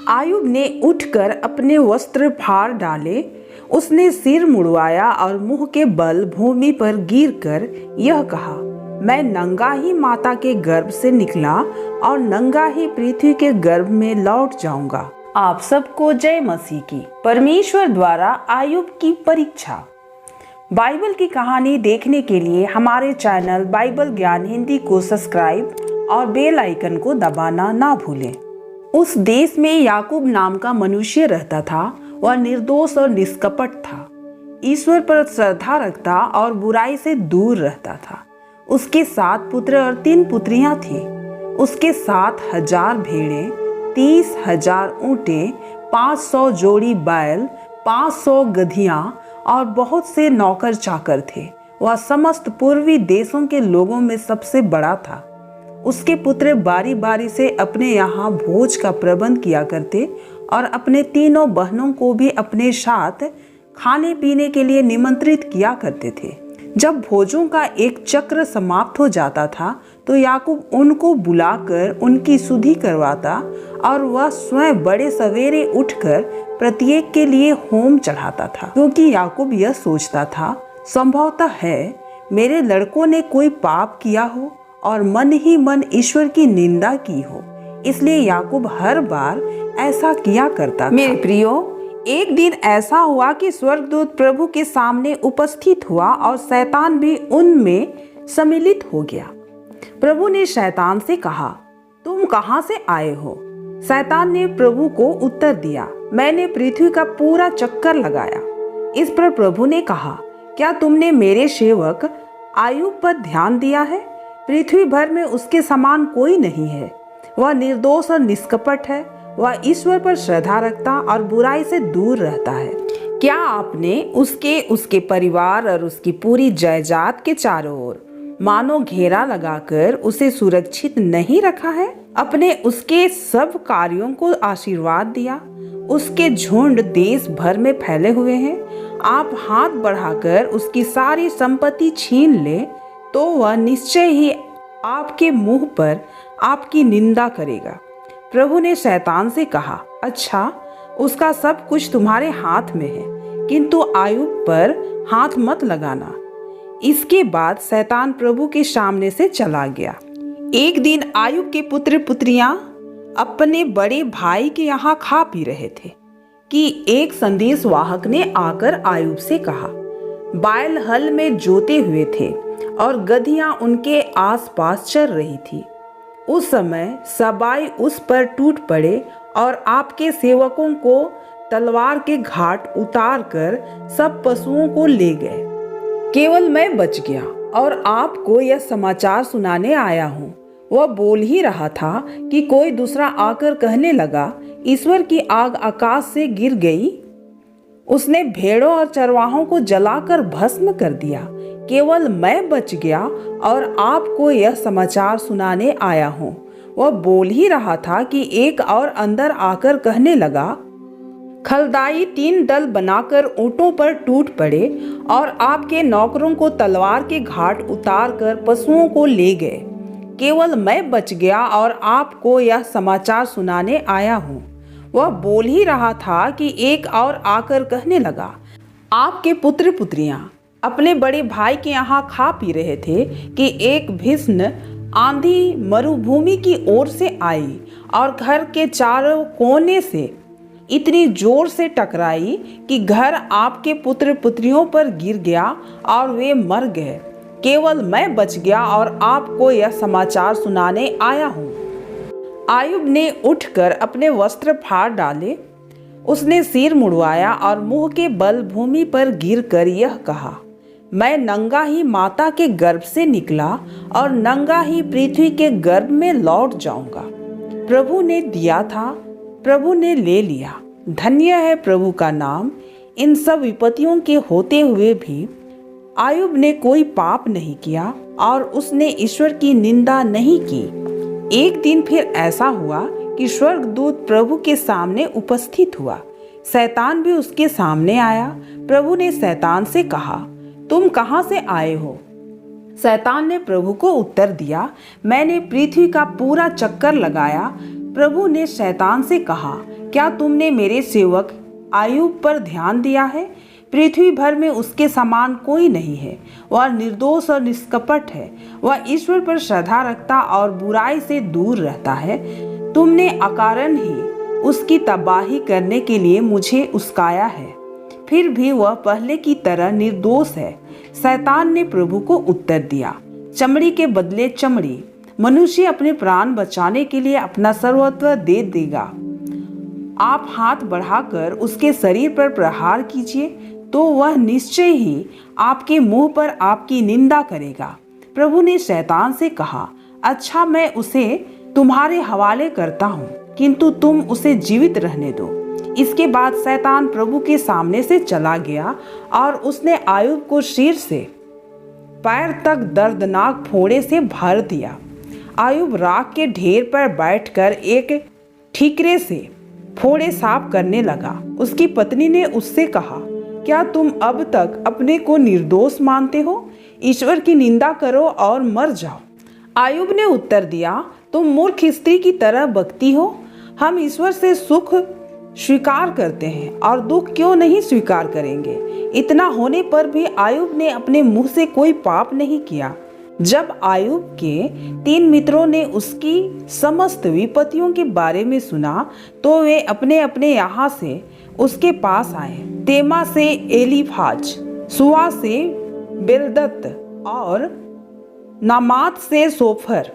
आयुब ने उठकर अपने वस्त्र फाड़ डाले, उसने सिर मुड़वाया और मुंह के बल भूमि पर गिरकर यह कहा, मैं नंगा ही माता के गर्भ से निकला और नंगा ही पृथ्वी के गर्भ में लौट जाऊंगा। आप सबको जय मसीह की। परमेश्वर द्वारा आयुब की परीक्षा। बाइबल की कहानी देखने के लिए हमारे चैनल बाइबल ज्ञान हिंदी को सब्सक्राइब और बेल आइकन को दबाना ना भूलें। उस देश में याकूब नाम का मनुष्य रहता था। वह निर्दोष और निष्कपट था, ईश्वर पर श्रद्धा रखता और बुराई से दूर रहता था। उसके 7 पुत्र और 3 पुत्रियां थीं। उसके 7,000 भेड़ें, 30,000 ऊँटें, 500 जोड़ी बैल, 500 गधियां और बहुत से नौकर चाकर थे। वह समस्त पूर्वी देशों के लोगों में सबसे बड़ा था। उसके पुत्र बारी बारी से अपने यहाँ भोज का प्रबंध किया करते और अपने तीनों बहनों को भी अपने साथ खाने पीने के लिए निमंत्रित किया करते थे। जब भोजों का एक चक्र समाप्त हो जाता था तो याकूब उनको बुलाकर उनकी सुधि करवाता और वह स्वयं बड़े सवेरे उठकर प्रत्येक के लिए होम चढ़ाता था, क्योंकि याकूब यह सोचता था, संभवतः है मेरे लड़कों ने कोई पाप किया हो और मन ही मन ईश्वर की निंदा की हो, इसलिए याकूब हर बार ऐसा किया करता था। मेरे प्रियो, एक दिन ऐसा हुआ कि स्वर्गदूत प्रभु के सामने उपस्थित हुआ और शैतान भी उनमें सम्मिलित हो गया। प्रभु ने शैतान से कहा, तुम कहाँ से आए हो? शैतान ने प्रभु को उत्तर दिया, मैंने पृथ्वी का पूरा चक्कर लगाया। इस पर प्रभु ने कहा, क्या तुमने मेरे सेवक आयुब पर ध्यान दिया है? पृथ्वी भर में उसके समान कोई नहीं है। वह निर्दोष और निष्कपट है। वह ईश्वर पर श्रद्धा रखता और बुराई से दूर रहता है। क्या आपने उसके परिवार और उसकी पूरी जायदाद के चारों ओर मानो घेरा लगाकर उसे सुरक्षित नहीं रखा है? अपने उसके सब कार्यों को आशीर्वाद दिया। उसके झुंड देश भर में फैले हुए हैं। आप हाथ बढ़ाकर उसकी सारी संपत्ति छीन ले तो वह निश्चय ही आपके मुंह पर आपकी निंदा करेगा। प्रभु ने शैतान से कहा, अच्छा, उसका सब कुछ तुम्हारे हाथ में है, किंतु आयुब पर हाथ मत लगाना। इसके बाद शैतान प्रभु के सामने से चला गया। एक दिन आयुब के पुत्र पुत्रियां अपने बड़े भाई के यहाँ खा पी रहे थे कि एक संदेशवाहक ने आकर आयुब से कहा, बैल हल में जोते हुए थे और गधियां उनके आसपास चर रही थी। उस समय सबाई उस पर टूट पड़े और आपके सेवकों को तलवार के घाट उतार कर सब पशुओं को ले गए। केवल मैं बच गया और आपको यह समाचार सुनाने आया हूँ। वह बोल ही रहा था कि कोई दूसरा आकर कहने लगा, ईश्वर की आग आकाश से गिर गई। उसने भेड़ों और चरवाहों को जलाकर भस्म कर दिया। केवल मैं बच गया और आपको यह समाचार सुनाने आया हूँ। वह बोल ही रहा था कि एक और अंदर आकर कहने लगा, खलदाई 3 दल बनाकर ऊँटों पर टूट पड़े और आपके नौकरों को तलवार के घाट उतार कर पशुओं को ले गए। केवल मैं बच गया और आपको यह समाचार सुनाने आया हूँ। वह बोल ही रहा था कि एक और आकर कहने लगा, आपके पुत्र पुत्रियां अपने बड़े भाई के यहाँ खा पी रहे थे कि एक भीषण आंधी मरुभूमि की ओर से आई और घर के चारों कोने से इतनी जोर से टकराई कि घर आपके पुत्र पुत्रियों पर गिर गया और वे मर गए। केवल मैं बच गया और आपको यह समाचार सुनाने आया हूँ। आयुब ने उठकर अपने वस्त्र फाड़ डाले, उसने सिर मुड़वाया और मुंह के बल भूमि पर गिरकर यह कहा, मैं नंगा ही माता के गर्भ से निकला और नंगा ही पृथ्वी के गर्भ में लौट जाऊंगा। प्रभु ने दिया था, प्रभु ने ले लिया। धन्य है प्रभु का नाम। इन सब विपत्तियों के होते हुए भी आयुब ने कोई पाप नहीं किया और उसने ईश्वर की निंदा नहीं की। एक दिन फिर ऐसा हुआ कि स्वर्गदूत प्रभु के सामने उपस्थित हुआ। शैतान भी उसके सामने आया। प्रभु ने शैतान से कहा, तुम कहाँ से आए हो? शैतान ने प्रभु को उत्तर दिया, मैंने पृथ्वी का पूरा चक्कर लगाया, प्रभु ने शैतान से कहा, क्या तुमने मेरे सेवक आयुब पर ध्यान दिया है? पृथ्वी भर में उसके समान कोई नहीं है। वह निर्दोष और निष्कपट है। वह ईश्वर पर श्रद्धा रखता और बुराई से दूर रहता है। तुमने अकारण ही उसकी तबाही करने के लिए मुझे उस्काया है, फिर भी वह पहले की तरह निर्दोष है। शैतान ने प्रभु को उत्तर दिया, चमड़ी के बदले चमड़ी। मनुष्य अपने प्राण बचाने के लिए अपना सर्वस्व दे देगा। आप हाथ बढ़ाकर उसके शरीर पर प्रहार कीजिए तो वह निश्चय ही आपके मुंह पर आपकी निंदा करेगा। प्रभु ने शैतान से कहा, अच्छा, मैं उसे तुम्हारे हवाले करता हूँ, किंतु तुम उसे जीवित रहने दो। इसके बाद शैतान प्रभु के सामने से चला गया और उसने आयुब को सिर से पैर तक दर्दनाक फोड़े से भर दिया। आयुब राख के ढेर पर बैठकर एक ठीकरे से फोड़े साफ करने लगा। उसकी पत्नी ने उससे कहा, क्या तुम अब तक अपने को निर्दोष मानते हो? ईश्वर की निंदा करो और मर जाओ। आयुब ने उत्तर दिया, तुम मूर्ख स्त्री की तरह बकती हो। हम ईश्वर से सुख स्वीकार करते हैं और दुख क्यों नहीं स्वीकार करेंगे? इतना होने पर भी आयुब ने अपने मुंह से कोई पाप नहीं किया। जब आयुब के 3 मित्रों ने उसकी समस्त विपत्तियों के बारे में सुना तो वे अपने अपने यहाँ से उसके पास आए। तेमा से एलीफाज, सुआ से बिलदत और नामात से सोफर।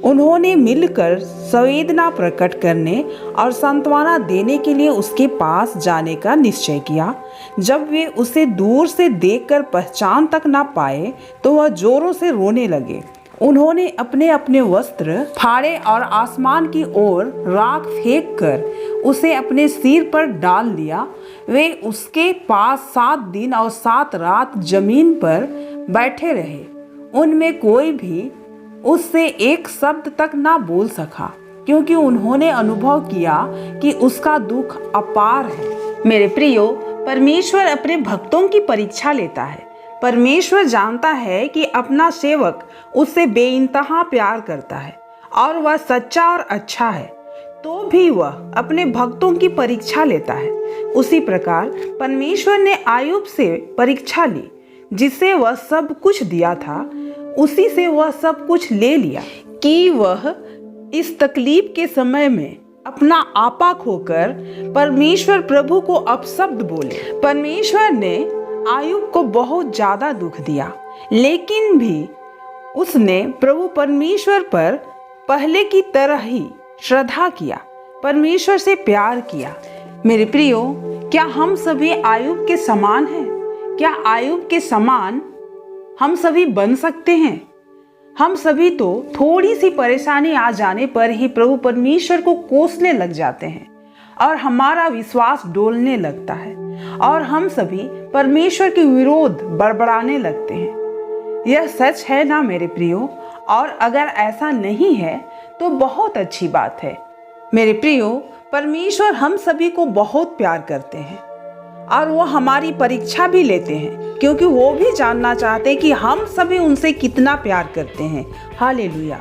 उन्होंने मिलकर संवेदना प्रकट करने और सांत्वना देने के लिए उसके पास जाने का निश्चय किया। जब वे उसे दूर से देखकर पहचान तक ना पाए तो वह जोरों से रोने लगे। उन्होंने अपने अपने वस्त्र फाड़े और आसमान की ओर राख फेंक कर उसे अपने सिर पर डाल लिया। वे उसके पास 7 दिन और 7 रात जमीन पर बैठे रहे। उनमें कोई भी उससे एक शब्द तक ना बोल सका, क्योंकि उन्होंने अनुभव किया कि उसका दुख अपार है। मेरे प्रियो, परमेश्वर अपने भक्तों की परीक्षा लेता है। परमेश्वर जानता है कि अपना सेवक उससे बेइंतहा प्यार करता है और वह सच्चा और अच्छा है, तो भी वह अपने भक्तों की परीक्षा लेता है। उसी प्रकार परमेश्वर ने आयुब से परीक्षा ली। जिसे वह सब कुछ दिया था, उसी से वह सब कुछ ले लिया कि वह इस तकलीफ के समय में अपना आपा खोकर परमेश्वर प्रभु को अपशब्द बोले। परमेश्वर ने आयुब को बहुत ज्यादा दुख दिया, लेकिन भी उसने प्रभु परमेश्वर पर पहले की तरह ही श्रद्धा किया, परमेश्वर से प्यार किया। मेरे प्रियो, क्या हम सभी आयुब के समान हैं? क्या आयुब के समान हम सभी बन सकते हैं? हम सभी तो थोड़ी सी परेशानी आ जाने पर ही प्रभु परमेश्वर को कोसने लग जाते हैं और हमारा विश्वास डोलने लगता है और हम सभी परमेश्वर के विरोध बड़बड़ाने लगते हैं। यह सच है ना मेरे प्रियो? और अगर ऐसा नहीं है तो बहुत अच्छी बात है। मेरे प्रियो, परमेश्वर हम सभी को बहुत प्यार करते हैं और वो हमारी परीक्षा भी लेते हैं, क्योंकि वो भी जानना चाहते हैं कि हम सभी उनसे कितना प्यार करते हैं। हालेलुया।